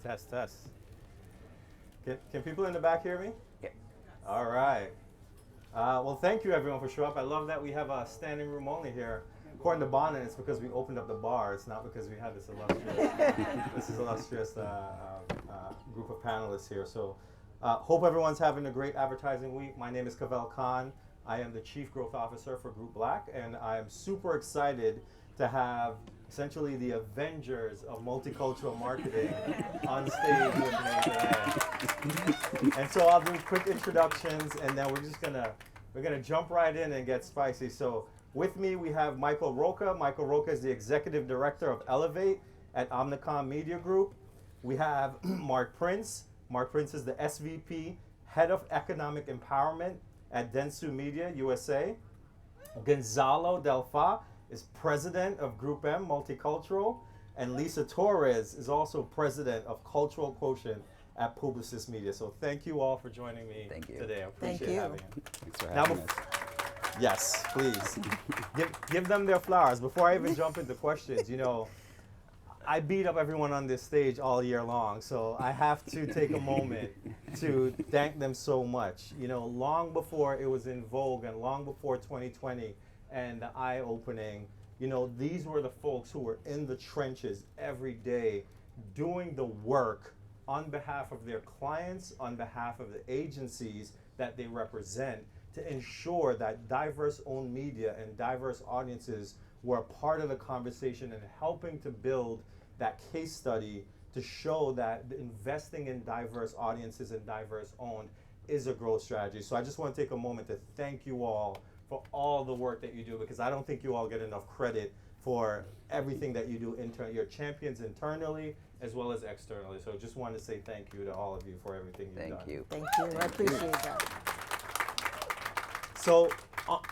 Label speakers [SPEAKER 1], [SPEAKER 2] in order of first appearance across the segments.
[SPEAKER 1] Test, test. Can people in the back hear me?
[SPEAKER 2] Yeah.
[SPEAKER 1] All right. Well, thank you everyone for showing up. I love that we have a standing room only here. According to Bonnet, it's because we opened up the bar. It's not because we had this illustrious group of panelists here. So, hope everyone's having a great advertising week. My name is Cavel Khan. I am the Chief Growth Officer for Group Black, and I am super excited to have essentially the Avengers of multicultural marketing on stage with me today. And so I'll do quick introductions, and then we're gonna jump right in and get spicy. So with me we have Michael Roca. Michael Roca is the Executive Director of Elevate at Omnicom Media Group. We have Mark Prince. Mark Prince is the SVP, Head of Economic Empowerment at Dentsu Media USA. Gonzalo Delfa is President of GroupM Multicultural, and Lisa Torres is also President of Cultural Quotient at Publicis Media. So thank you all for joining me today. I appreciate having you.
[SPEAKER 2] Thanks for having us.
[SPEAKER 1] Yes, please. give them their flowers. Before I even jump into questions, I beat up everyone on this stage all year long, so I have to take a moment to thank them so much. Long before it was in vogue and long before 2020 and the eye-opening, these were the folks who were in the trenches every day doing the work on behalf of their clients, on behalf of the agencies that they represent, to ensure that diverse-owned media and diverse audiences were a part of the conversation and helping to build that case study to show that investing in diverse audiences and diverse-owned is a growth strategy. So I just want to take a moment to thank you all for all the work that you do, because I don't think you all get enough credit for everything that you do internally. You're champions internally as well as externally. So just wanted to say thank you to all of you for everything you've done.
[SPEAKER 2] Thank you.
[SPEAKER 3] Thank you. I appreciate that.
[SPEAKER 1] So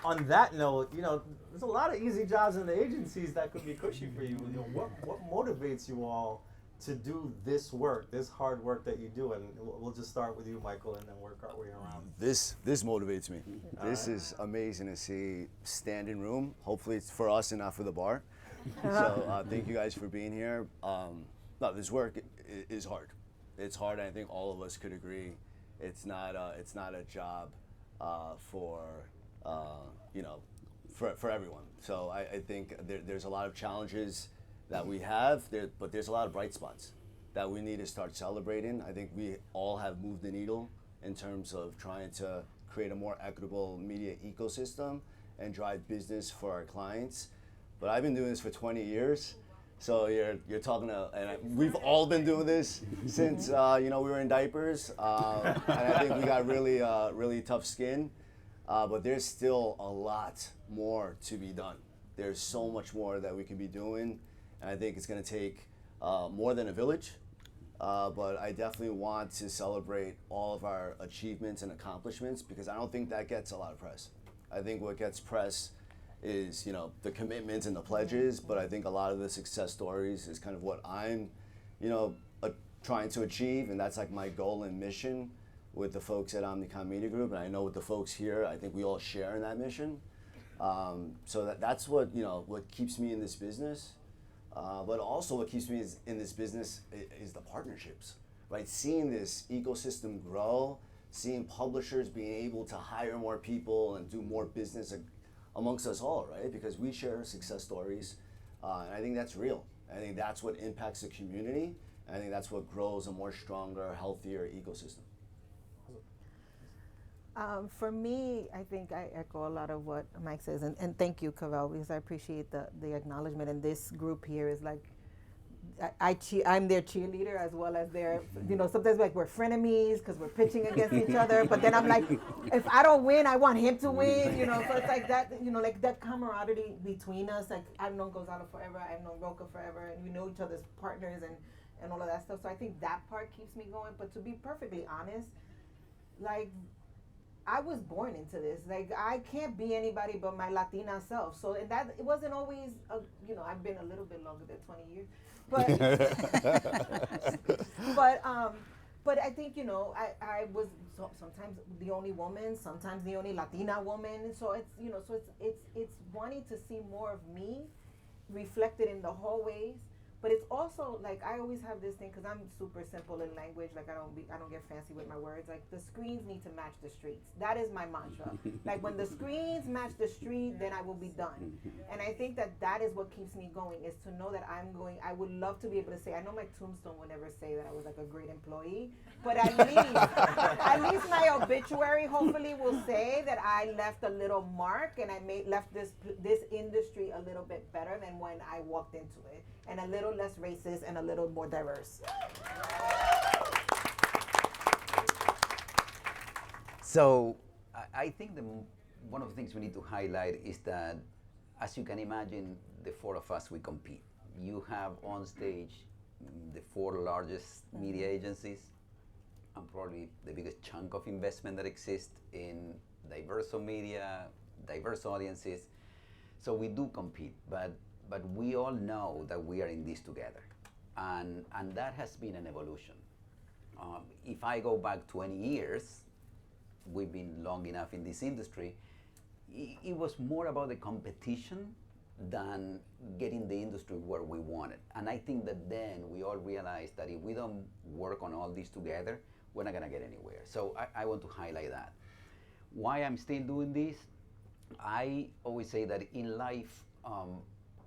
[SPEAKER 1] on that note, there's a lot of easy jobs in the agencies that could be cushy for you. What motivates you all to do this work, this hard work that you do? And we'll just start with you, Michael, and then work our way around.
[SPEAKER 4] This motivates me. This is amazing to see standing room. Hopefully it's for us and not for the bar. So thank you guys for being here. No, this work is hard. It's hard, and I think all of us could agree. It's not a job for everyone. So I think there's a lot of challenges that we have, but there's a lot of bright spots that we need to start celebrating. I think we all have moved the needle in terms of trying to create a more equitable media ecosystem and drive business for our clients. But I've been doing this for 20 years. So you're talking to, and we've all been doing this since we were in diapers, and I think we got really tough skin. But there's still a lot more to be done. There's so much more that we can be doing, and I think it's going to take more than a village. But I definitely want to celebrate all of our achievements and accomplishments, because I don't think that gets a lot of press. I think what gets press is the commitments and the pledges, but I think a lot of the success stories is kind of what I'm trying to achieve, and that's like my goal and mission with the folks at Omnicom Media Group, and I know with the folks here, I think we all share in that mission. So that's what what keeps me in this business, but also what keeps me in this business is the partnerships, right? Seeing this ecosystem grow, seeing publishers being able to hire more people and do more business amongst us all, right? Because we share success stories, and I think that's real. I think that's what impacts the community, and I think that's what grows a more stronger, healthier ecosystem.
[SPEAKER 3] For me, I think I echo a lot of what Mike says, and thank you, Cavel, because I appreciate the acknowledgement. And this group here is like, I'm their cheerleader as well as their, sometimes like we're frenemies because we're pitching against each other. But then I'm like, if I don't win, I want him to win, So it's like that, like that camaraderie between us. Like I've known Gonzalo forever, I've known Roca forever, and we know each other's partners and all of that stuff. So I think that part keeps me going. But to be perfectly honest, like, I was born into this. Like, I can't be anybody but my Latina self. So and that it wasn't always, I've been a little bit longer than 20 years, but but I think I was sometimes the only woman, sometimes the only Latina woman. So it's wanting to see more of me reflected in the hallways, But it's also like I always have this thing because I'm super simple in language. Like I don't get fancy with my words. Like the screens need to match the streets. That is my mantra. Like when the screens match the street, then I will be done. And I think that is what keeps me going, is to know that I'm going. I would love to be able to say. I know my tombstone will never say that I was like a great employee, but at least my obituary hopefully will say that I left a little mark and I left this industry a little bit better than when I walked into it, and a little less racist and a little more diverse.
[SPEAKER 2] So I think one of the things we need to highlight is that, as you can imagine, the four of us, we compete. You have on stage the four largest media agencies, and probably the biggest chunk of investment that exists in diverse media, diverse audiences. So we do compete, but we all know that we are in this together. And that has been an evolution. If I go back 20 years, we've been long enough in this industry, it was more about the competition than getting the industry where we wanted. And I think that then we all realized that if we don't work on all this together, we're not gonna get anywhere. So I want to highlight that. Why I'm still doing this, I always say that in life,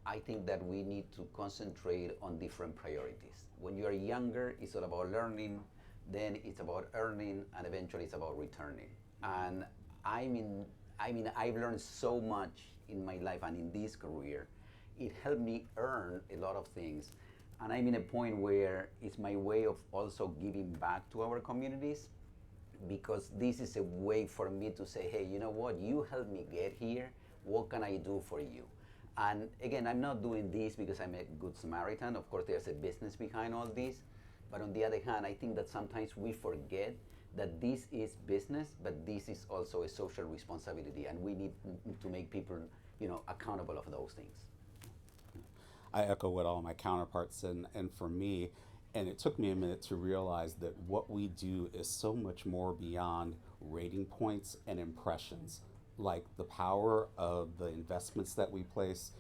[SPEAKER 2] I think that we need to concentrate on different priorities. When you're younger, it's all about learning, then it's about earning, and eventually it's about returning. And I've learned so much in my life and in this career. It helped me earn a lot of things. And I'm in a point where it's my way of also giving back to our communities, because this is a way for me to say, hey, you know what, you helped me get here, what can I do for you? And again, I'm not doing this because I'm a good Samaritan. Of course, there's a business behind all this. But on the other hand, I think that sometimes we forget that this is business, but this is also a social responsibility, and we need to make people, accountable of those things.
[SPEAKER 5] I echo what all my counterparts said, and for me, and it took me a minute to realize that what we do is so much more beyond rating points and impressions. Like the power of the investments that we place,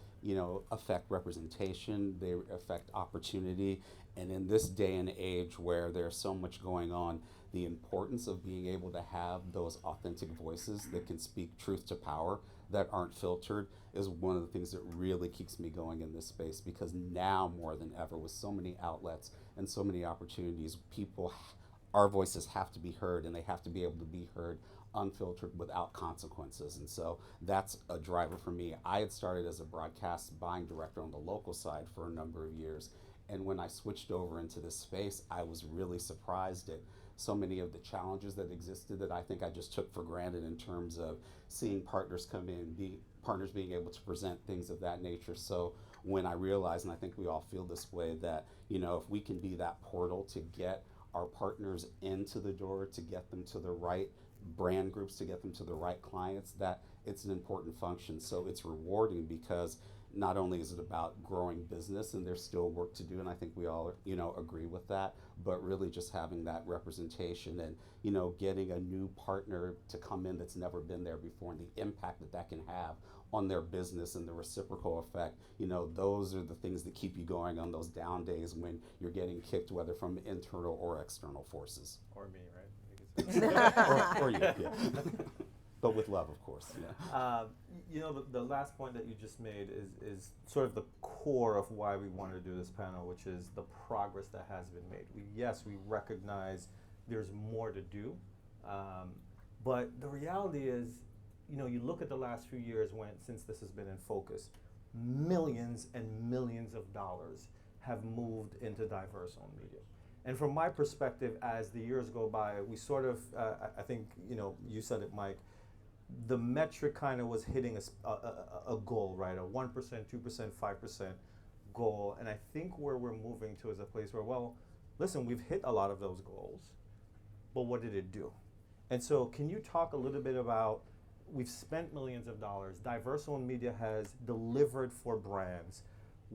[SPEAKER 5] affect representation, they affect opportunity. And in this day and age where there's so much going on, the importance of being able to have those authentic voices that can speak truth to power, that aren't filtered, is one of the things that really keeps me going in this space. Because now more than ever, with so many outlets and so many opportunities, our voices have to be heard, and they have to be able to be heard unfiltered without consequences. And so that's a driver for me. I had started as a broadcast buying director on the local side for a number of years. And when I switched over into this space, I was really surprised at so many of the challenges that existed that I think I just took for granted, in terms of seeing partners come in, partners being able to present things of that nature. So when I realized, and I think we all feel this way, that if we can be that portal to get our partners into the door, to get them to the right brand groups, to get them to the right clients, that it's an important function. So it's rewarding, because not only is it about growing business, and there's still work to do, and I think we all agree with that, but really just having that representation and getting a new partner to come in that's never been there before, and the impact that can have on their business and the reciprocal effect. Those are the things that keep you going on those down days when you're getting kicked, whether from internal or external forces.
[SPEAKER 1] Or me, right?
[SPEAKER 5] or you, yeah. But with love, of course. Yeah.
[SPEAKER 1] The last point that you just made is sort of the core of why we wanted to do this panel, which is the progress that has been made. We recognize there's more to do, but the reality is, you look at the last few years since this has been in focus, millions and millions of dollars have moved into diverse-owned media. And from my perspective, as the years go by, we sort of, I think, you said it, Mike, the metric kind of was hitting a goal, right? A 1%, 2%, 5% goal. And I think where we're moving to is a place where, well, listen, we've hit a lot of those goals, but what did it do? And so can you talk a little bit about, we've spent millions of dollars, diverse-owned media has delivered for brands.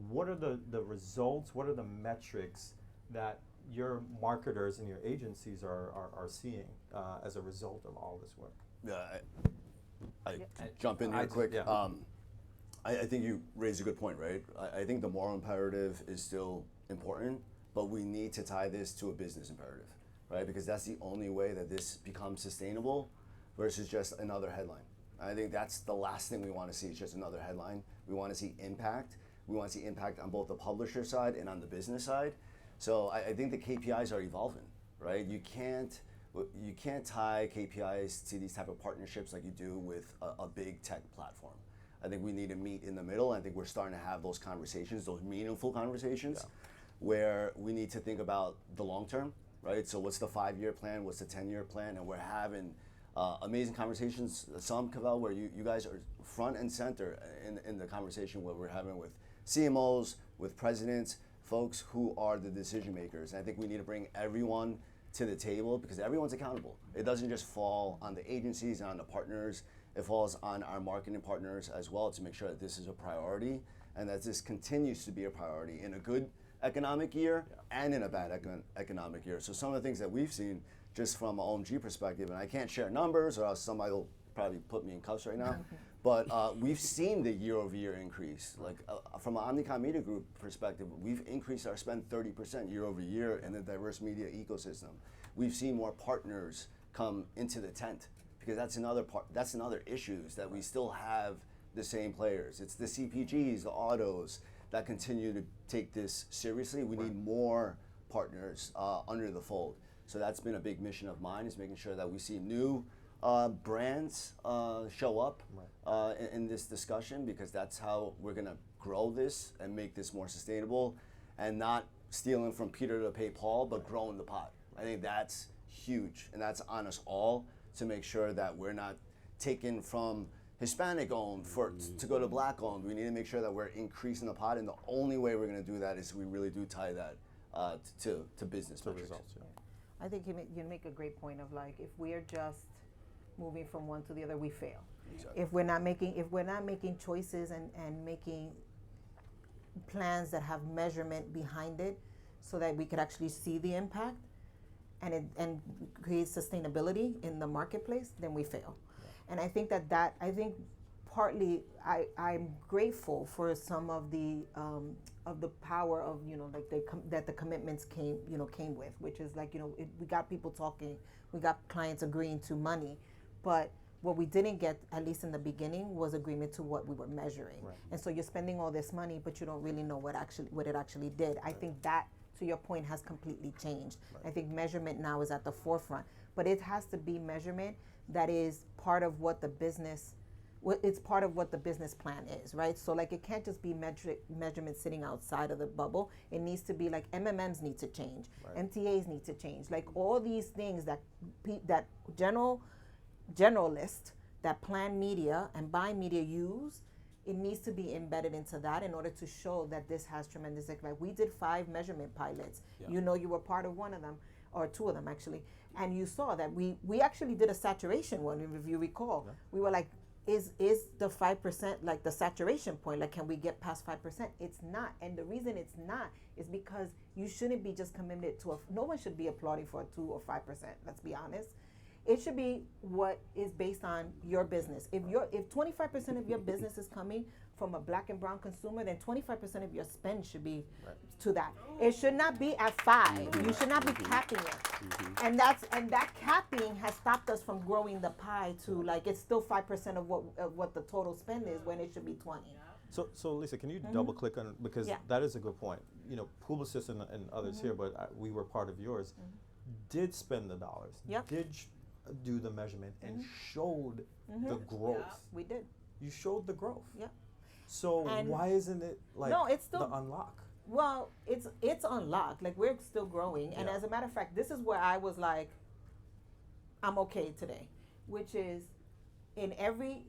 [SPEAKER 1] What are the results? What are the metrics that your marketers and your agencies are seeing as a result of all this work?
[SPEAKER 4] I jump in here quick.
[SPEAKER 1] Yeah.
[SPEAKER 4] I think you raised a good point, right? I think the moral imperative is still important, but we need to tie this to a business imperative, right? Because that's the only way that this becomes sustainable versus just another headline. I think that's the last thing we want to see, is just another headline. We want to see impact. We want to see impact on both the publisher side and on the business side. So I think the KPIs are evolving, right? You can't tie KPIs to these type of partnerships like you do with a big tech platform. I think we need to meet in the middle. I think we're starting to have those conversations, those meaningful conversations, where we need to think about the long term, right? So what's the 5-year plan? What's the 10-year plan? And we're having amazing conversations, some, Cavel, where you guys are front and center in the conversation where we're having with CMOs, with presidents, folks who are the decision makers. And I think we need to bring everyone to the table because everyone's accountable. It doesn't just fall on the agencies and on the partners. It falls on our marketing partners as well to make sure that this is a priority and that this continues to be a priority in a good economic year and in a bad economic year. So some of the things that we've seen just from an OMG perspective, and I can't share numbers or else somebody will probably put me in cuffs right now, but we've seen the year-over-year increase. Like from an Omnicom Media Group perspective, we've increased our spend 30% year-over-year in the diverse media ecosystem. We've seen more partners come into the tent because that's another issue is that we still have the same players. It's the CPGs, the autos that continue to take this seriously. We need more partners under the fold. So that's been a big mission of mine, is making sure that we see new brands show up in this discussion, because that's how we're gonna grow this and make this more sustainable and not stealing from Peter to pay Paul, but growing the pot. I think that's huge, and that's on us all to make sure that we're not taking from Hispanic owned to go to Black owned. We need to make sure that we're increasing the pot, and the only way we're gonna do that is we really do tie that to business metrics.
[SPEAKER 1] Results. Yeah.
[SPEAKER 3] I think you make a great point of like, if we are just moving from one to the other, we fail.
[SPEAKER 4] Exactly.
[SPEAKER 3] If we're not making choices and making plans that have measurement behind it, so that we could actually see the impact and create sustainability in the marketplace, then we fail. Yeah. And I think I think partly I'm grateful for some of the power of, like that the commitments came with, which is like, we got people talking, we got clients agreeing to money, but what we didn't get, at least in the beginning, was agreement to what we were measuring. Right. And so you're spending all this money, but you don't really know what it actually did. Right. I think that, to your point, has completely changed. Right. I think measurement now is at the forefront, but it has to be measurement that is part of what the business plan is, right? So like, it can't just be measurement sitting outside of the bubble. It needs to be like MMMs need to change, right. MTAs need to change, like all these things that generalists that plan media and buy media use. It needs to be embedded into that in order to show that this has tremendous impact. We did 5 measurement pilots. Yeah. You were part of one of them, or 2 of them actually, and you saw that we actually did a saturation one, if you recall. Yeah. We were like, is the 5% like the saturation point? Like, can we get past 5%? It's not. And the reason it's not is because you shouldn't be just committed to no one should be applauding for a 2 or 5%, let's be honest. It should be what is based on your business. If 25% of your business is coming from a Black and brown consumer, then 25% of your spend should be to that. It should not be at 5. You should not be capping it. And that capping has stopped us from growing the pie to like, it's still 5% of what the total spend is, when it should be 20.
[SPEAKER 1] So Lisa, can you double click on, because that is a good point. Publicis and others here, but we were part of yours, did spend the dollars, did do the measurement, and showed the growth. Yeah,
[SPEAKER 3] we did.
[SPEAKER 1] You showed the growth.
[SPEAKER 3] Yeah.
[SPEAKER 1] So why isn't it like
[SPEAKER 3] it's still
[SPEAKER 1] the unlock?
[SPEAKER 3] Well, it's unlocked. Like, we're still growing, and as a matter of fact, this is where I was like, I'm okay today, which is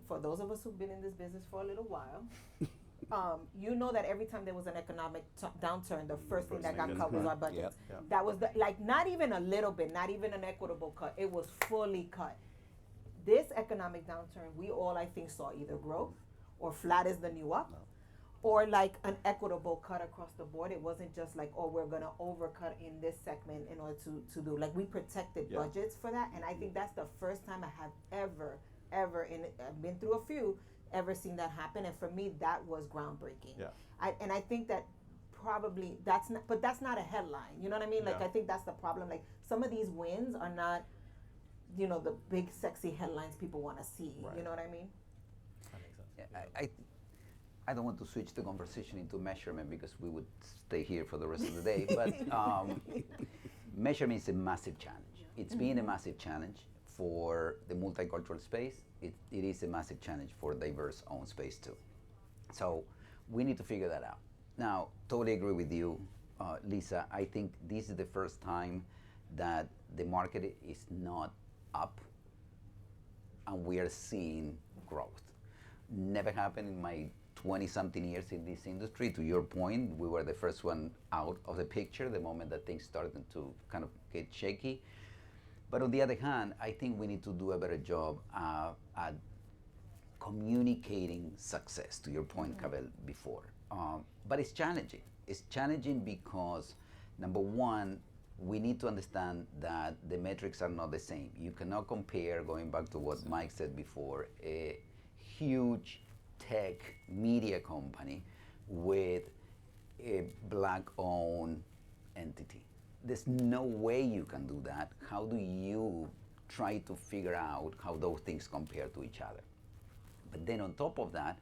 [SPEAKER 3] for those of us who've been in this business for a little while, that every time there was an economic downturn, the first thing that got cut was our budgets. Yep. That was not even a little bit, not even an equitable cut. It was fully cut. This economic downturn, we all, I think, saw either growth or flat is the new up, or like an equitable cut across the board. It wasn't just like, we're gonna overcut in this segment in order to do, like, we protected budgets for that. And I think that's the first time I have ever, and I've been through a few, ever seen that happen. And for me, that was groundbreaking.
[SPEAKER 1] Yeah.
[SPEAKER 3] And I think that probably that's not a headline. You know what I mean? Like,
[SPEAKER 1] Yeah.
[SPEAKER 3] I think that's the problem. Like, some of these wins are not, the big sexy headlines people want to see.
[SPEAKER 1] Right.
[SPEAKER 3] You know what I mean?
[SPEAKER 1] That makes sense.
[SPEAKER 2] Yeah, I don't want to switch the conversation into measurement because we would stay here for the rest of the day. But measurement is a massive challenge. It's been a massive challenge for the multicultural space. It is a massive challenge for diverse owned space too. So we need to figure that out. Now, totally agree with you, Lisa. I think this is the first time that the market is not up and we are seeing growth. Never happened in my 20-something years in this industry. To your point, we were the first one out of the picture the moment that things started to kind of get shaky. But on the other hand, I think we need to do a better job at communicating success, to your point, Cavel, before. But it's challenging. It's challenging because, number one, we need to understand that the metrics are not the same. You cannot compare, going back to what Mike said before, a huge tech media company with a black-owned entity. There's no way you can do that. How do you try to figure out how those things compare to each other? But then on top of that,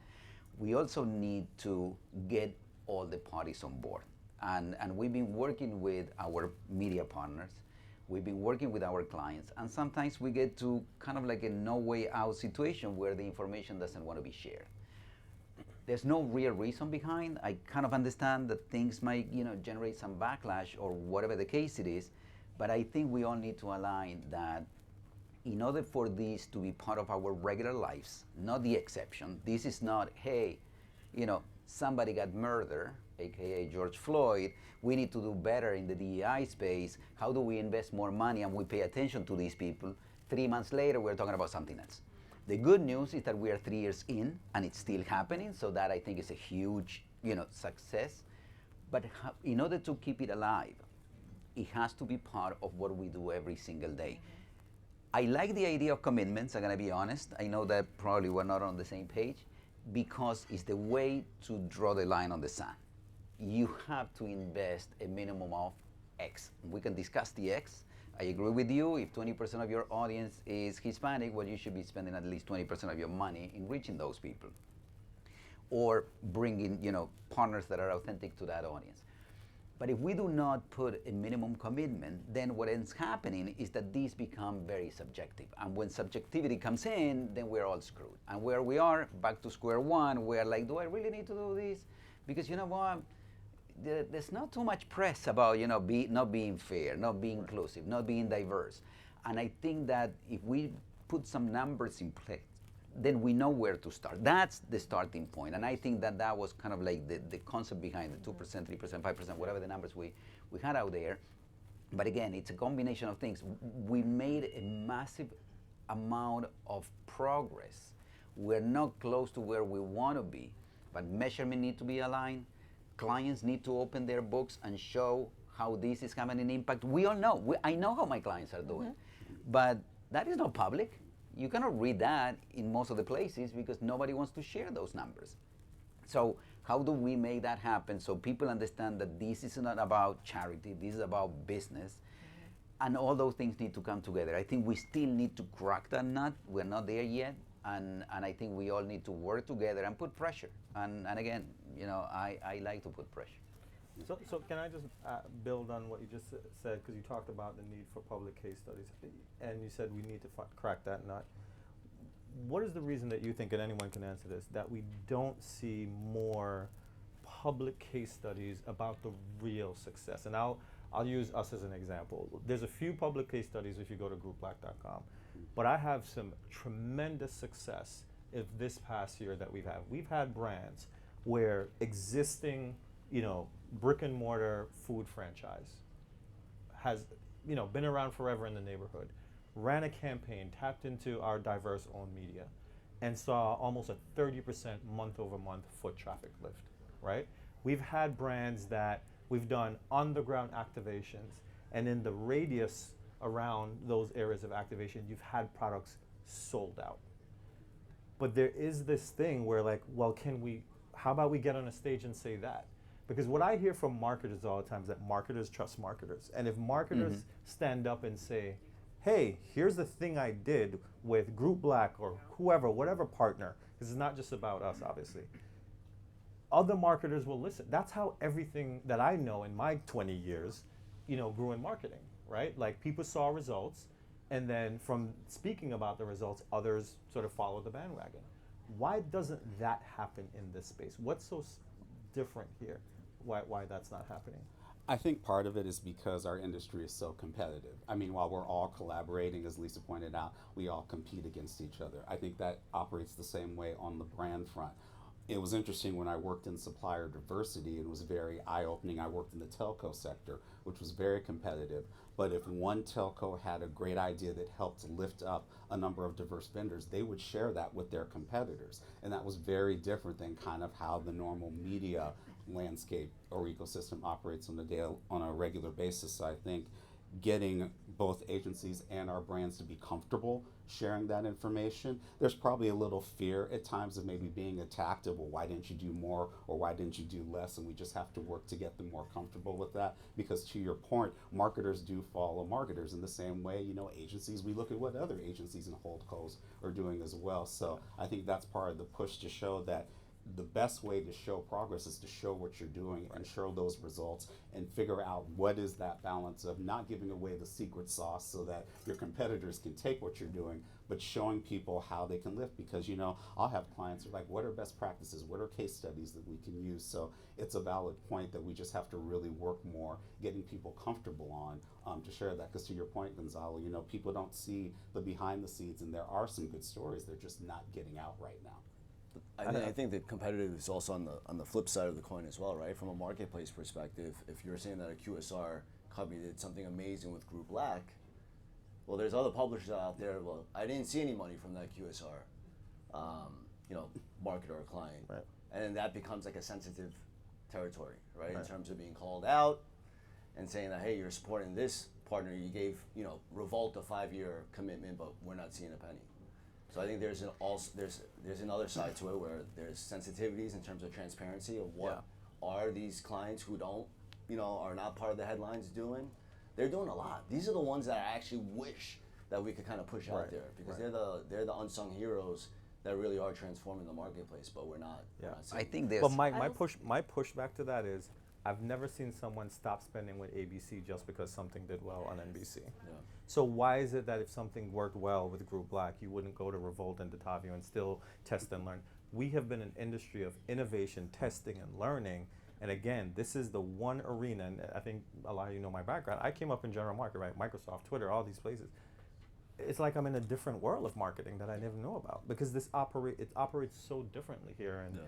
[SPEAKER 2] we also need to get all the parties on board. And we've been working with our media partners, we've been working with our clients, and sometimes we get to kind of like a no way out situation where the information doesn't want to be shared. There's no real reason behind. I kind of understand that things might, generate some backlash or whatever the case it is, but I think we all need to align that in order for this to be part of our regular lives, not the exception. This is not, hey, somebody got murdered, aka George Floyd, we need to do better in the DEI space. How do we invest more money and we pay attention to these people? 3 months later, we're talking about something else. The good news is that we are 3 years in and it's still happening, so that I think is a huge, success. But in order to keep it alive, it has to be part of what we do every single day. I like the idea of commitments, I'm gonna be honest. I know that probably we're not on the same page because it's the way to draw the line on the sand. You have to invest a minimum of X. We can discuss the X. I agree with you. If 20% of your audience is Hispanic, well, you should be spending at least 20% of your money in reaching those people. Or bringing, partners that are authentic to that audience. But if we do not put a minimum commitment, then what ends happening is that these become very subjective. And when subjectivity comes in, then we're all screwed. And where we are, back to square one, we're like, do I really need to do this? Because you know what? There's not too much press about not being fair, not being inclusive, not being diverse. And I think that if we put some numbers in place, then we know where to start. That's the starting point. And I think that was kind of like the concept behind the 2%, 3%, 5%, whatever the numbers we had out there. But again, it's a combination of things. We made a massive amount of progress. We're not close to where we want to be, but measurement need to be aligned. Clients need to open their books and show how this is having an impact. We all know. I know how my clients are doing, but that is not public. You cannot read that in most of the places because nobody wants to share those numbers. So how do we make that happen so people understand that this is not about charity, this is about business, and all those things need to come together. I think we still need to crack that nut. We're not there yet, and I think we all need to work together and put pressure. And again, I like to put pressure.
[SPEAKER 1] So can I just build on what you just said, because you talked about the need for public case studies, and you said we need to crack that nut. What is the reason that you think, and anyone can answer this, that we don't see more public case studies about the real success? And I'll use us as an example. There's a few public case studies if you go to GroupM, but I have some tremendous success if this past year that we've had. We've had brands where existing, brick and mortar food franchise has, been around forever in the neighborhood, ran a campaign, tapped into our diverse owned media, and saw almost a 30% month over month foot traffic lift, right? We've had brands that we've done on the ground activations, and in the radius around those areas of activation, you've had products sold out. But there is this thing where like, well, how about we get on a stage and say that? Because what I hear from marketers all the time is that marketers trust marketers. And if marketers stand up and say, hey, here's the thing I did with Group Black or whoever, whatever partner, because it's not just about us, obviously. Other marketers will listen. That's how everything that I know in my 20 years, grew in marketing, right? Like people saw results, and then from speaking about the results, others sort of followed the bandwagon. Why doesn't that happen in this space? What's so different here? Why that's not happening?
[SPEAKER 5] I think part of it is because our industry is so competitive. I mean, while we're all collaborating, as Lisa pointed out, we all compete against each other. I think that operates the same way on the brand front. It was interesting when I worked in supplier diversity, and it was very eye-opening. I worked in the telco sector, which was very competitive. But if one telco had a great idea that helped lift up a number of diverse vendors, they would share that with their competitors. And that was very different than kind of how the normal media landscape or ecosystem operates on a regular basis. So I think getting both agencies and our brands to be comfortable sharing that information. There's probably a little fear at times of maybe being attacked of, well, why didn't you do more or why didn't you do less? And we just have to work to get them more comfortable with that, because to your point, marketers do follow marketers in the same way, agencies, we look at what other agencies and holdcos are doing as well. So I think that's part of the push to show that the best way to show progress is to show what you're doing and show those results and figure out what is that balance of not giving away the secret sauce so that your competitors can take what you're doing, but showing people how they can lift. Because I'll have clients who are like, what are best practices? What are case studies that we can use? So it's a valid point that we just have to really work more getting people comfortable on to share that. Because to your point, Gonzalo, people don't see the behind the scenes, and there are some good stories. They're just not getting out right now.
[SPEAKER 4] I think the competitive is also on the flip side of the coin as well, right? From a marketplace perspective, if you're saying that a QSR company did something amazing with Group Black, well, there's other publishers out there. Well, I didn't see any money from that QSR, marketer or client,
[SPEAKER 1] right?
[SPEAKER 4] And then that becomes like a sensitive territory, right? In terms of being called out and saying that, hey, you're supporting this partner. You gave Revolt a 5-year commitment, but we're not seeing a penny. So I think there's another side to it where there's sensitivities in terms of transparency of what are these clients who don't, are not part of the headlines doing. They're doing a lot. These are the ones that I actually wish that we could kind of push out there, because they're the unsung heroes that really are transforming the marketplace, but we're not.
[SPEAKER 1] Yeah.
[SPEAKER 4] We're not seeing
[SPEAKER 2] I think
[SPEAKER 4] it.
[SPEAKER 2] there's.
[SPEAKER 1] But my pushback to that is, I've never seen someone stop spending with ABC just because something did well on NBC.
[SPEAKER 4] Yeah.
[SPEAKER 1] So why is it that if something worked well with Group Black, you wouldn't go to Revolt and Detavio and still test and learn? We have been an industry of innovation, testing, and learning. And again, this is the one arena, and I think a lot of you know my background. I came up in general market, right? Microsoft, Twitter, all these places. It's like I'm in a different world of marketing that I never knew about, because it operates so differently here. And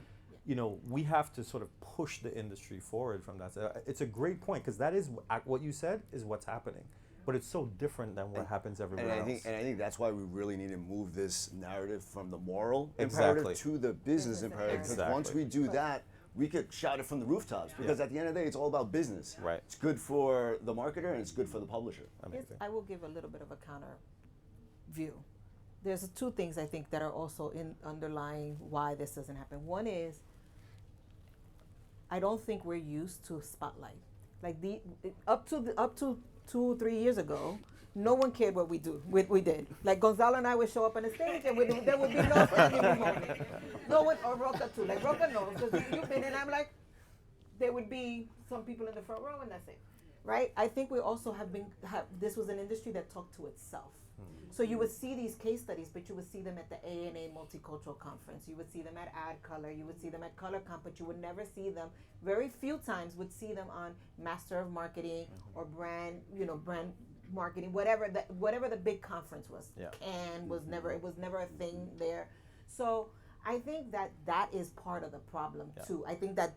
[SPEAKER 1] we have to sort of push the industry forward from that. So it's a great point, because that is what you said is what's happening. But it's so different than what happens everywhere else.
[SPEAKER 4] And I think that's why we really need to move this narrative from the moral
[SPEAKER 1] Exactly.
[SPEAKER 4] imperative to the business imperative. Because
[SPEAKER 1] Exactly.
[SPEAKER 4] once we do that, we could shout it from the rooftops. Because at the end of the day, it's all about business.
[SPEAKER 1] Right.
[SPEAKER 4] It's good for the marketer and it's good for the publisher.
[SPEAKER 1] Amazing.
[SPEAKER 3] I will give a little bit of a counter view. There's two things I think that are also underlying why this doesn't happen. One is, I don't think we're used to spotlight. Like up to 2-3 years ago, no one cared what we did. Like Gonzalo and I would show up on the stage, and there would be no standing room only. No one, or Roca too. Like Roca knows, because you've been, and I'm like, there would be some people in the front row, and that's it, right? I think we also this was an industry that talked to itself. So you would see these case studies, but you would see them at the ANA Multicultural Conference. You would see them at AdColor. You would see them at ColorCon, but you would never see them. Very few times would see them on Master of Marketing or brand marketing, whatever the big conference was.
[SPEAKER 1] Yeah.
[SPEAKER 3] And it was never a thing there. So I think that is part of the problem too. I think that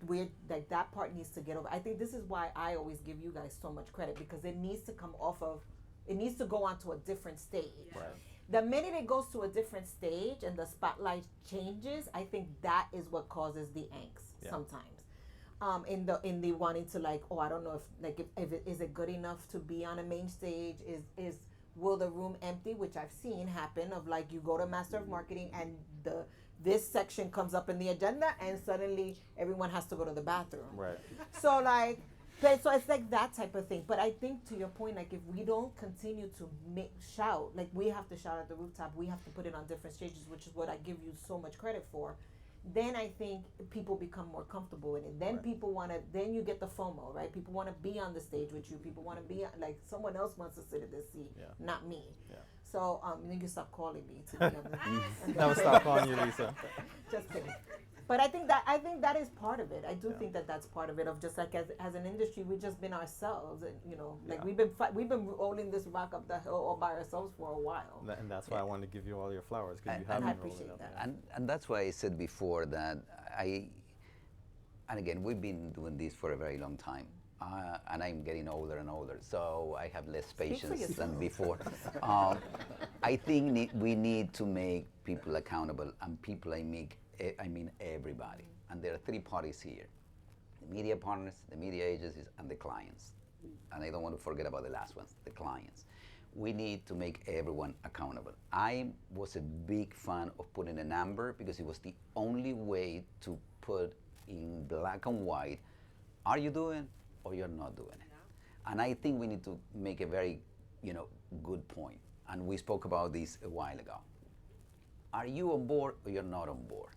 [SPEAKER 3] that part needs to get over. I think this is why I always give you guys so much credit, because it needs to come off of. It needs to go onto a different stage.
[SPEAKER 1] Right.
[SPEAKER 3] The minute it goes to a different stage and the spotlight changes, I think that is what causes the angst sometimes. In the wanting to, like, oh, I don't know if is it good enough to be on a main stage? will the room empty, which I've seen happen, of like you go to Master of Marketing and this section comes up in the agenda and suddenly everyone has to go to the bathroom.
[SPEAKER 1] Right.
[SPEAKER 3] So like, so it's like that type of thing. But I think to your point, like if we don't continue to shout, like we have to shout at the rooftop, we have to put it on different stages, which is what I give you so much credit for. Then I think people become more comfortable in it. Then people want to, then you get the FOMO, right? People want to be on the stage with you. People want to be, like someone else wants to sit in this seat, not me.
[SPEAKER 1] Yeah.
[SPEAKER 3] So you can stop calling me to be on the
[SPEAKER 1] Never stop calling you Lisa.
[SPEAKER 3] Just kidding. But I think that is part of it. I do think that that's part of it. Of just like as an industry, we've just been ourselves, and like we've been rolling this rock up the hill all by ourselves for a while.
[SPEAKER 1] And that's why I wanted to give you all your flowers, because you
[SPEAKER 3] And
[SPEAKER 1] have
[SPEAKER 3] I
[SPEAKER 1] been rolling
[SPEAKER 3] appreciate
[SPEAKER 1] up.
[SPEAKER 3] that.
[SPEAKER 2] And that's why I said before that and again, we've been doing this for a very long time. And I'm getting older and older, so I have less patience than before. I think we need to make people accountable, and people I mean everybody. And there are three parties here: the media partners, the media agencies, and the clients. And I don't want to forget about the last ones, the clients. We need to make everyone accountable. I was a big fan of putting a number because it was the only way to put in black and white, are you doing or you're not doing it? And I think we need to make a very, good point. And we spoke about this a while ago. Are you on board or you're not on board?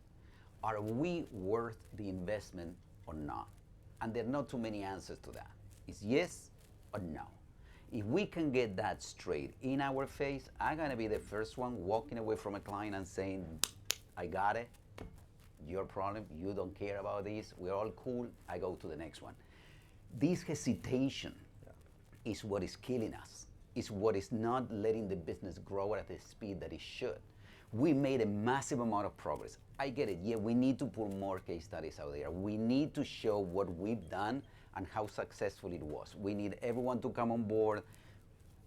[SPEAKER 2] Are we worth the investment or not? And there are not too many answers to that. It's yes or no. If we can get that straight in our face, I'm gonna be the first one walking away from a client and saying, I got it, your problem, you don't care about this, we're all cool, I go to the next one. This hesitation is what is killing us. It's what is not letting the business grow at the speed that it should. We made a massive amount of progress. I get it, we need to put more case studies out there. We need to show what we've done and how successful it was. We need everyone to come on board,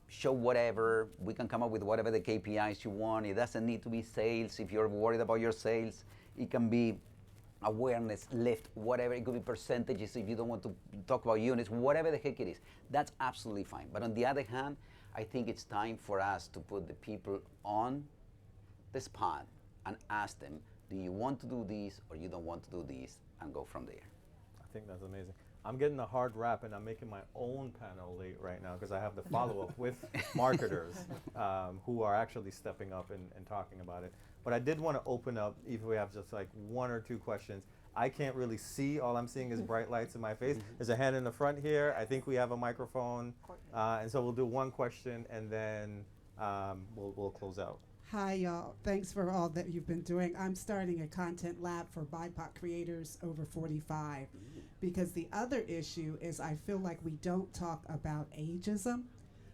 [SPEAKER 2] show whatever, we can come up with whatever the KPIs you want. It doesn't need to be sales. If you're worried about your sales, it can be awareness, lift, whatever. It could be percentages if you don't want to talk about units, whatever the heck it is. That's absolutely fine. But on the other hand, I think it's time for us to put the people on the spot and ask them, do you want to do this or you don't want to do this, and go from there.
[SPEAKER 1] I think that's amazing. I'm getting a hard rap, and I'm making my own panel late right now because I have the follow-up with marketers who are actually stepping up and talking about it. But I did want to open up, if we have just like one or two questions. I can't really see. All I'm seeing is bright lights in my face. There's a hand in the front here. I think we have a microphone. And so we'll do one question, and then we'll close out.
[SPEAKER 6] Hi, y'all. Thanks for all that you've been doing. I'm starting a content lab for BIPOC creators over 45 because the other issue is I feel like we don't talk about ageism.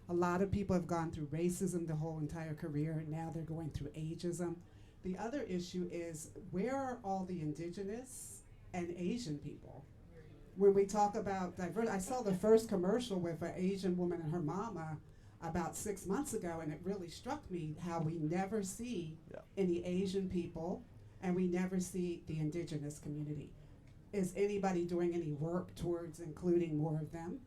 [SPEAKER 6] A lot of people have gone through racism the whole entire career, and now they're going through ageism. The other issue is, where are all the indigenous and Asian people? When we talk about diversity, I saw the first commercial with an Asian woman and her mama about 6 months ago, and it really struck me how we never see any Asian people, and we never see the indigenous community. Is anybody doing any work towards including more of them?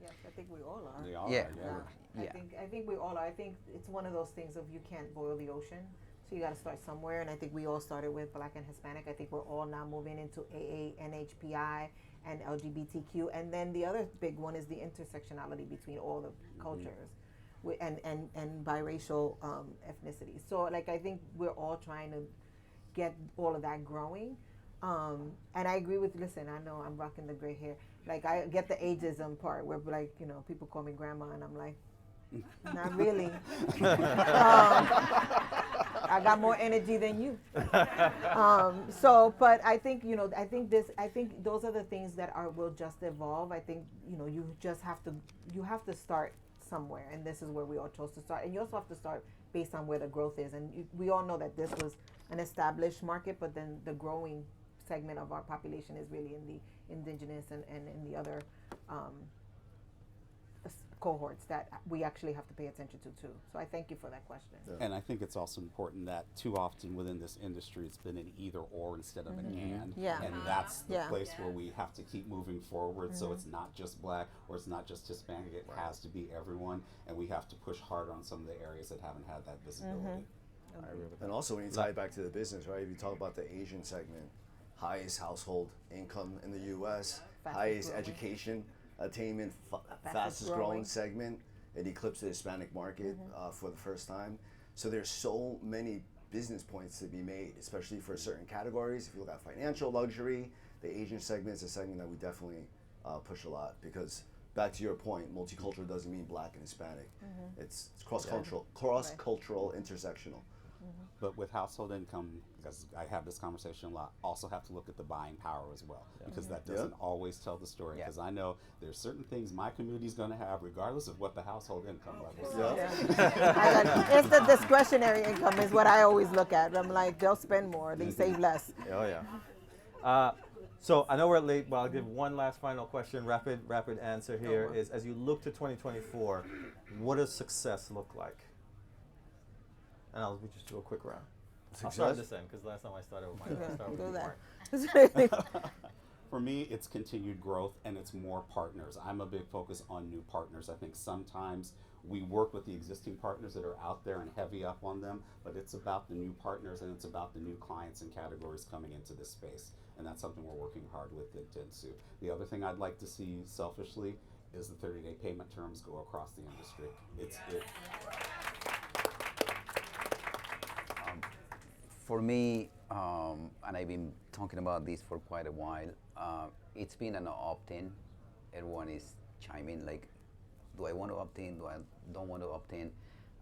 [SPEAKER 3] Yes, I think we all are.
[SPEAKER 5] They are,
[SPEAKER 2] Yeah.
[SPEAKER 3] I think we all are. I think it's one of those things of you can't boil the ocean, so you got to start somewhere. And I think we all started with Black and Hispanic. I think we're all now moving into AA, NHPI, and LGBTQ. And then the other big one is the intersectionality between all the cultures, and biracial ethnicity. So like I think we're all trying to get all of that growing. And I agree with, listen, I know I'm rocking the gray hair. Like I get the ageism part where like, people call me grandma and I'm like, not really. I got more energy than you. But I think, I think those are the things that will just evolve. I think, you have to start somewhere, and this is where we all chose to start. And you also have to start based on where the growth is. And we all know that this was an established market, but then the growing segment of our population is really in the indigenous and in the other cohorts that we actually have to pay attention to too. So I thank you for that question.
[SPEAKER 5] And I think it's also important that too often within this industry, it's been an either or instead of an and.
[SPEAKER 3] Yeah.
[SPEAKER 5] And that's the
[SPEAKER 3] Yeah.
[SPEAKER 5] place where we have to keep moving forward. So it's not just black or it's not just Hispanic. It has to be everyone. And we have to push hard on some of the areas that haven't had that visibility.
[SPEAKER 4] And also, when you tie it back to the business, right? If you talk about the Asian segment, highest household income in the U.S., highest
[SPEAKER 3] growing.
[SPEAKER 4] education attainment, fastest
[SPEAKER 3] growing.
[SPEAKER 4] growing segment. It eclipsed the Hispanic market for the first time. So there's so many business points to be made, especially for certain categories. If you look at financial luxury, the Asian segment is a segment that we definitely push a lot because. Back to your point, multicultural doesn't mean black and Hispanic. It's cross-cultural, intersectional.
[SPEAKER 5] But with household income, because I have this conversation a lot, also have to look at the buying power as well, because that doesn't always tell the story. Because I know there's certain things my community is going to have, regardless of what the household income level is.
[SPEAKER 3] It's the discretionary income is what I always look at. I'm like, they'll spend more, they save less.
[SPEAKER 1] Oh yeah. So I know we're late, but I'll give one last final question. Rapid answer here is: as you look to 2024, what does success look like? And we just do a quick round. I'll start this end because last time I started with my
[SPEAKER 5] For me, it's continued growth and it's more partners. I'm a big focus on new partners. I think sometimes we work with the existing partners that are out there and heavy up on them, but it's about the new partners and it's about the new clients and categories coming into this space. And that's something we're working hard with at dentsu. The other thing I'd like to see selfishly is the 30-day payment terms go across the industry.
[SPEAKER 2] For me, and I've been talking about this for quite a while, it's been an opt-in. Everyone is chiming like, do I want to opt in? Do I don't want to opt in?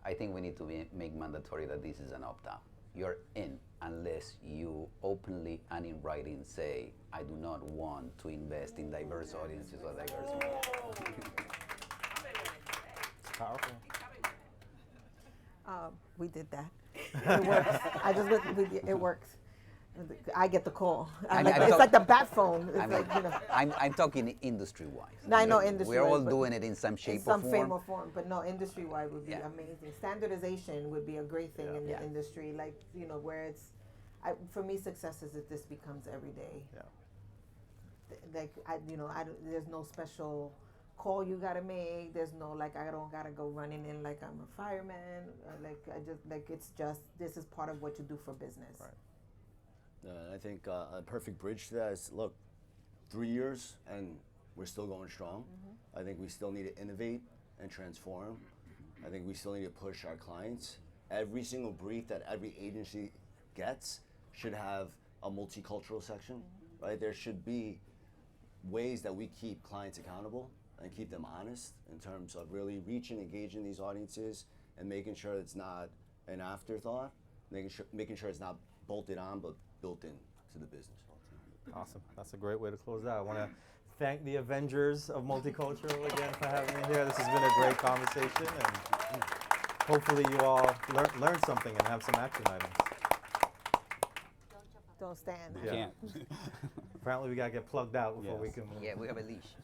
[SPEAKER 2] I think we need to make mandatory that this is an opt-out. You're in unless you openly and in writing say, I do not want to invest in diverse audiences or diverse media.
[SPEAKER 1] Powerful.
[SPEAKER 3] We did that. It works. It works. I get the call. It's like the bat phone. It's like, you know.
[SPEAKER 2] I'm talking industry-wise.
[SPEAKER 3] I know industry.
[SPEAKER 2] We're all doing it in some shape or form.
[SPEAKER 3] But no, industry-wide would be amazing. Standardization would be a great thing in the industry, like, you know, where it's, for me, success is if this becomes every day. Like, there's no special call you gotta make. There's no, like, I don't gotta go running in like I'm a fireman. It's just, this is part of what you do for business.
[SPEAKER 1] Right.
[SPEAKER 4] I think a perfect bridge to that is, look, 3 years and we're still going strong. I think we still need to innovate and transform. I think we still need to push our clients. Every single brief that every agency gets should have a multicultural section, right? There should be ways that we keep clients accountable and keep them honest in terms of really reaching, engaging these audiences and making sure it's not an afterthought, making sure it's not bolted on but built in to the business.
[SPEAKER 1] Awesome. That's a great way to close out. I want to thank the Avengers of Multicultural again for having me here. This has been a great conversation, and hopefully you all learn something and have some action items.
[SPEAKER 3] Don't stand.
[SPEAKER 5] You can't.
[SPEAKER 1] Apparently we got to get plugged out before we can move.
[SPEAKER 2] Yeah, we have a leash.